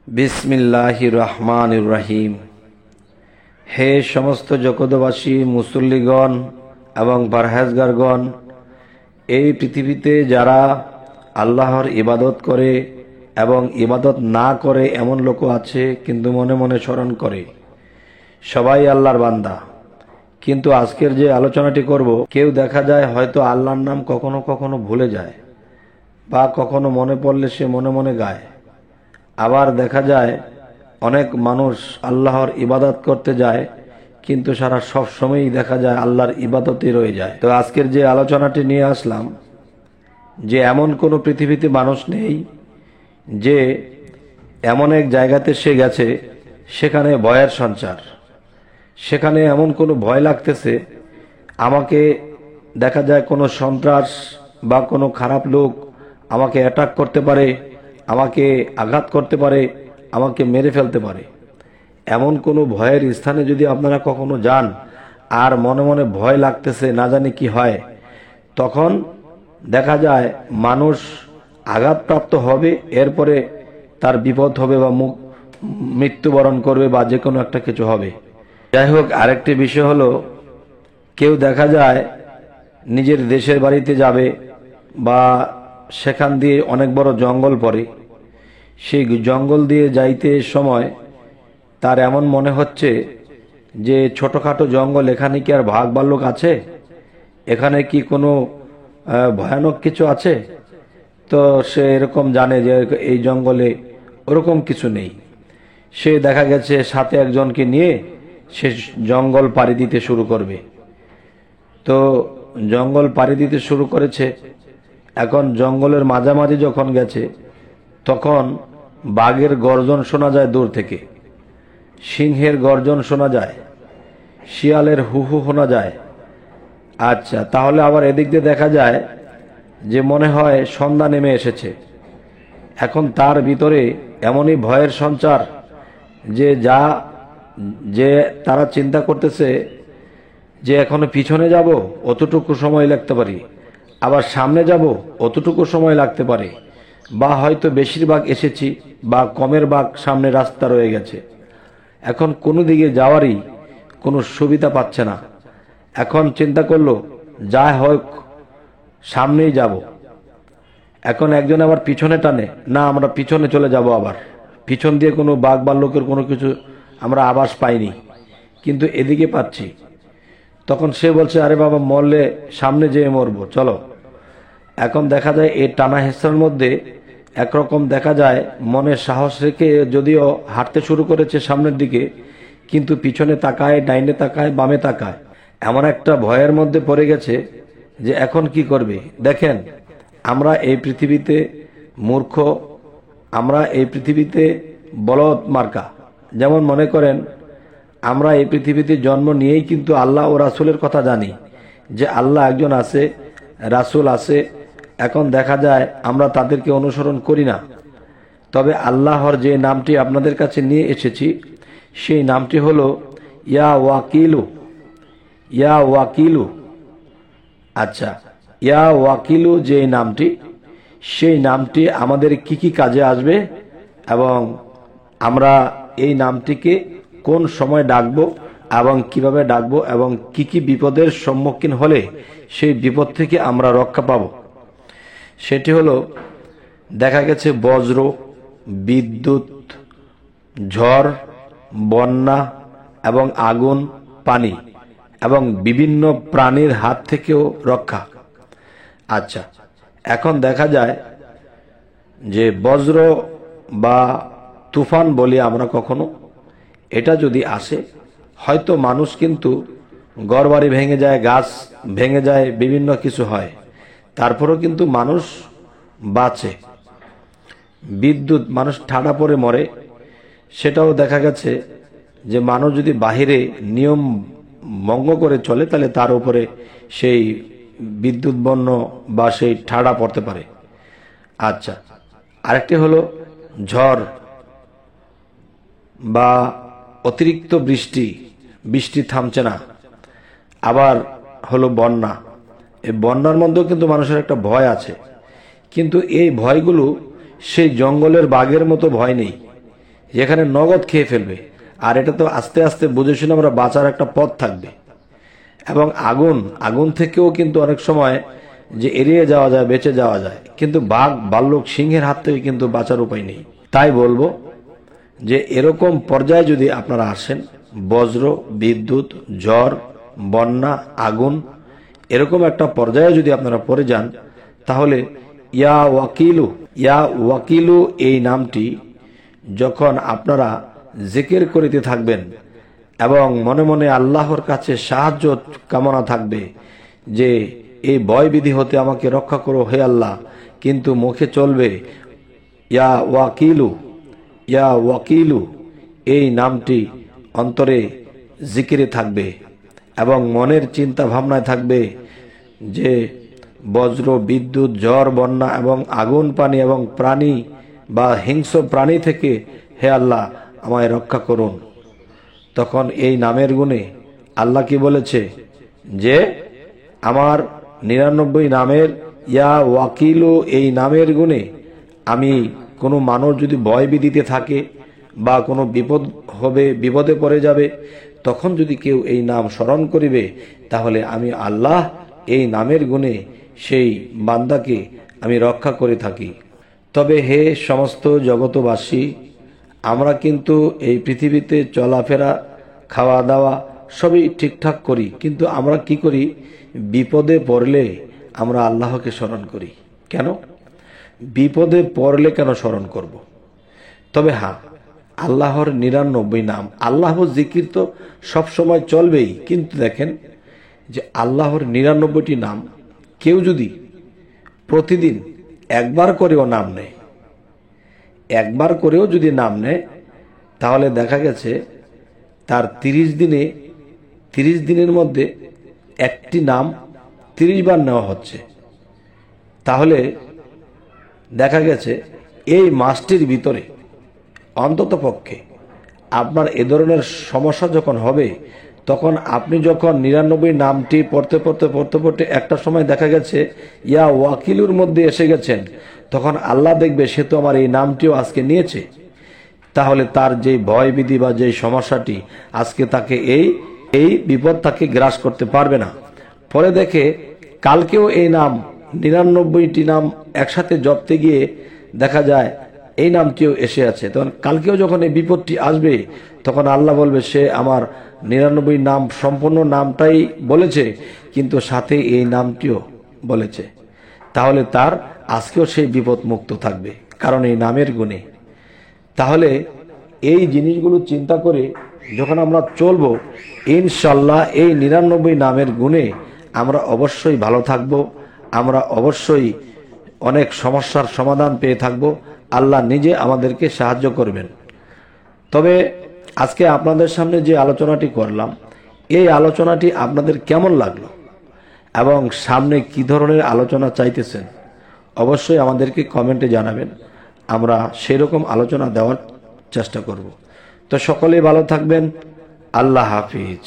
বিসমিল্লাহির রহমানির রহিম। হে সমস্ত জগৎবাসী, মুসল্লিগণ এবং পরহেজগারগণ, এই পৃথিবীতে যারা আল্লাহর ইবাদত করে এবং ইবাদত না করে এমন লোক আছে কিন্তু মনে মনে স্মরণ করে, সবাই আল্লাহর বান্দা। কিন্তু আজকের যে আলোচনাটি করব, কেউ দেখা যায় হয়তো আল্লাহর নাম কখনো কখনো ভুলে যায় বা কখনো মনে পড়লে সে মনে মনে গায়। আবার দেখা যায় অনেক মানুষ আল্লাহর ইবাদত করতে যায় কিন্তু সারা সব সময়ই দেখা যায় আল্লাহর ইবাদতই রয়ে যায়। তো আজকের যে আলোচনাটি নিয়ে আসলাম, যে এমন কোনো পৃথিবীতে মানুষ নেই যে এমন এক জায়গাতে সে গেছে সেখানে ভয়ের সঞ্চার, সেখানে এমন কোনো ভয় লাগতেছে আমাকে দেখা যায় কোনো সন্ত্রাস বা কোনো খারাপ লোক আমাকে অ্যাটাক করতে পারে, আমাকে আঘাত করতে পারে, আমাকে মেরে ফেলতে পারে। এমন কোনো ভয়ের স্থানে যদি আপনারা কখনো যান আর মনে মনে ভয় লাগতেছে, না জানি কি হয়, তখন দেখা যায় মানুষ আঘাতপ্রাপ্ত হবে, এরপরে তার বিপদ হবে বা মৃত্যুবরণ করবে বা যে কোনো একটা কিছু হবে। যাই হোক, আরেকটি বিষয় হলো, কেউ দেখা যায় নিজের দেশের বাড়িতে যাবে বা সেখান দিয়ে অনেক বড় জঙ্গল পড়ে, সেই জঙ্গল দিয়ে যাইতে সময় তার এমন মনে হচ্ছে যে ছোটখাটো জঙ্গল, এখানে কি আর ভাগ ভাল্লুক আছে, এখানে কি কোনো ভয়ানক কিছু আছে? তো সে এরকম জানে যে এই জঙ্গলে ওরকম কিছু নেই। সে দেখা গেছে সাথে একজনকে নিয়ে সে জঙ্গল পাড়ি দিতে শুরু করবে। তো জঙ্গল পাড়ি দিতে শুরু করেছে। এখন জঙ্গলের মাঝামাঝি যখন গেছে তখন বাঘের গর্জন শোনা যায় দূর থেকে, সিংহের গর্জন শোনা যায়, শিয়ালের হুহু শোনা যায়। আচ্ছা, তাহলে আবার এদিক দিয়ে দেখা যায় যে মনে হয় সন্ধ্যা নেমে এসেছে। এখন তার ভিতরে এমনই ভয়ের সঞ্চার যে তারা চিন্তা করতেছে যে এখনো পিছনে যাব, অতটুকু সময় লাগতে পারি, আবার সামনে যাব, অতটুকু সময় লাগতে পারে, বা হয়তো বেশিরভাগ এসেছি বা কমের ভাগ সামনে রাস্তা রয়ে গেছে। এখন কোনো দিকে যাওয়ারই কোনো সুবিধা পাচ্ছে না। এখন চিন্তা করলো যা হোক সামনেই যাব। এখন একজন আবার পিছনে টানে, না আমরা পিছনে চলে যাব, আবার পিছন দিয়ে কোনো বাঘ ভাল্লুকের কোনো কিছু আমরা আভাস পাইনি কিন্তু এদিকে পাচ্ছি। তখন সে বলছে, আরে বাবা, মরলে সামনে যেয়ে মরবো, চলো। এখন দেখা যায় এই টানা হেঁচড়ার মধ্যে একরকম দেখা যায় মনে সাহস রেখে যদিও হাঁটতে শুরু করেছে সামনের দিকে, কিন্তু পিছনে তাকায়, ডাইনে তাকায়, বামে তাকায়, এমন একটা ভয়ের মধ্যে পড়ে গেছে যে এখন কি করবে। দেখেন, আমরা এই পৃথিবীতে মূর্খ, আমরা এই পৃথিবীতে বলদ মার্কা। যেমন মনে করেন, আমরা এই পৃথিবীতে জন্ম নিয়েই কিন্তু আল্লাহ ও রাসূলের কথা জানি যে আল্লাহ একজন আছে, রাসূল আছে। এখন দেখা যায় আমরা তাদেরকে অনুসরণ করি না। তবে আল্লাহর যে নামটি আপনাদের কাছে নিয়ে এসেছি সেই নামটি হলো ইয়া ওয়াকিলু। ইয়া ওয়াকিলু। আচ্ছা, ইয়া ওয়াকিলু যে নামটি, সেই নামটি আমাদের কি কি কাজে আসবে এবং আমরা এই নামটিকে কোন সময় ডাকবো এবং কিভাবে ডাকবো এবং কি কি বিপদের সম্মুখীন হলে সেই বিপদ থেকে আমরা রক্ষা পাবো, সেটি হলো, দেখা গেছে বজ্র, বিদ্যুৎ, ঝড়, বন্যা এবং আগুন, পানি এবং বিভিন্ন প্রাণীর হাত থেকেও রক্ষা। আচ্ছা, এখন দেখা যায় যে বজ্র বা তুফান বলি আমরা কখনো, এটা যদি আসে হয়তো মানুষ কিন্তু ঘরবাড়ি ভেঙে যায়, গাছ ভেঙে যায়, বিভিন্ন কিছু হয়, তারপরেও কিন্তু মানুষ বাঁচে। বিদ্যুৎ, মানুষ ঠাডা পড়ে মরে, সেটাও দেখা গেছে যে মানুষ যদি বাহিরে নিয়ম ভঙ্গ করে চলে তাহলে তার উপরে সেই বিদ্যুৎ বন্য বা সেই ঠাডা পড়তে পারে। আচ্ছা, আরেকটি হলো ঝড় বা অতিরিক্ত বৃষ্টি, বৃষ্টি থামছে না। আবার হলো বন্যা। এই বন্যার মধ্যেও কিন্তু মানুষের একটা ভয় আছে, কিন্তু এই ভয়গুলো সেই জঙ্গলের বাঘের মতো ভয় নেই। যেখানে নগদ খেয়ে ফেলবে। আর এটা তো আস্তে আস্তে বুঝে শুনে আমরা বাঁচার একটা পথ থাকবে। এবং আগুন থেকেও কিন্তু অনেক সময় যে এড়িয়ে যাওয়া যায়, বেঁচে যাওয়া যায়, কিন্তু বাঘ, ভাল্লুক, সিংহের হাত থেকে কিন্তু বাঁচার উপায় নেই। তাই বলবো যে এরকম পর্যায়ে যদি আপনারা আসেন, বজ্র, বিদ্যুৎ, ঝড়, বন্যা, আগুন, এরকম একটা পর্যায়ে যদি আপনারা পড়ে যান, তাহলে ইয়া ওয়াকিলু এই নামটি যখন আপনারা জিকির করিতে থাকবেন এবং মনে মনে আল্লাহর কাছে সাহায্য কামনা থাকবে যে এই ভয় বিধি হতে আমাকে রক্ষা করো হে আল্লাহ, কিন্তু মুখে চলবে ইয়া ওয়াকিলু এই নামটি অন্তরে জিকিরে থাকবে এবং মনের চিন্তা ভাবনায় থাকবে যে বজ্র, বিদ্যুৎ, ঝড়, বন্যা এবং আগুন, পানি এবং প্রাণী বা হিংস্র প্রাণী থেকে হে আল্লাহ আমায় রক্ষা করুন। তখন এই নামের গুণে আল্লাহ কি বলেছে যে আমার 99 নামের ইয়া ওয়াকিলু এই নামের গুণে আমি কোনো মানুষ যদি ভয় বিধিতে থাকে বা কোনো বিপদ হবে, বিপদে পড়ে যাবে, তখন যদি কেউ এই নাম স্মরণ করিবে, তাহলে আমি আল্লাহ এই নামের গুণে সেই বান্দাকে আমি রক্ষা করে থাকি। তবে হে সমস্ত জগতবাসী, আমরা কিন্তু এই পৃথিবীতে চলাফেরা, খাওয়া দাওয়া সবই ঠিকঠাক করি, কিন্তু আমরা কি করি? বিপদে পড়লে আমরা আল্লাহকে স্মরণ করি। কেন বিপদে পড়লে কেন স্মরণ করব? তবে হ্যাঁ, আল্লাহর 99 নাম, আল্লাহর জিকির তো সব সময় চলবেই, কিন্তু দেখেন যে আল্লাহর 99টি নাম কেউ যদি প্রতিদিন একবার করেও নাম নেয়, একবার করেও যদি নাম নেয়, তাহলে দেখা গেছে তার 30 দিনের মধ্যে একটি নাম 30 বার নেওয়া হচ্ছে। তাহলে দেখা গেছে এই মাসটির ভিতরে অন্তত পক্ষে আপনার এ ধরনের সমস্যা যখন হবে, তখন আপনি যখন 99 নামটি পড়তে একটা সময় দেখা গেছে ইয়া ওয়াকিলুর মধ্যে এসে গেছেন, তখন আল্লাহ দেখবে সে তো আমার এই নামটিও আজকে নিয়েছে, তাহলে তার যে ভয় বিধি বা যে সমস্যাটি আজকে তাকে এই বিপদ তাকে গ্রাস করতে পারবে না। পরে দেখে কালকেও এই নাম 99টি নাম একসাথে জপতে গিয়ে দেখা যায় এই নামটিও এসে আছে। তখন কালকেও যখন এই বিপদটি আসবে, তখন আল্লাহ বলবে সে আমার 99 নাম সম্পূর্ণ নামটাই বলেছে, কিন্তু সাথে এই নামটিও বলেছে, তাহলে তার আজকেও সেই বিপদ মুক্ত থাকবে, কারণ এই নামের গুণে। তাহলে এই জিনিসগুলো চিন্তা করে যখন আমরা চলবো, ইনশাল্লাহ এই 99 নামের গুণে আমরা অবশ্যই ভালো থাকব, আমরা অবশ্যই অনেক সমস্যার সমাধান পেয়ে থাকব, আল্লাহ নিজে আমাদেরকে সাহায্য করবেন। তবে আজকে আপনাদের সামনে যে আলোচনাটি করলাম, এই আলোচনাটি আপনাদের কেমন লাগলো এবং সামনে কি ধরনের আলোচনা চাইতেছেন, অবশ্যই আমাদেরকে কমেন্টে জানাবেন, আমরা সেই রকম আলোচনা দেওয়ার চেষ্টা করব। তো সকলেই ভালো থাকবেন, আল্লাহ হাফিজ।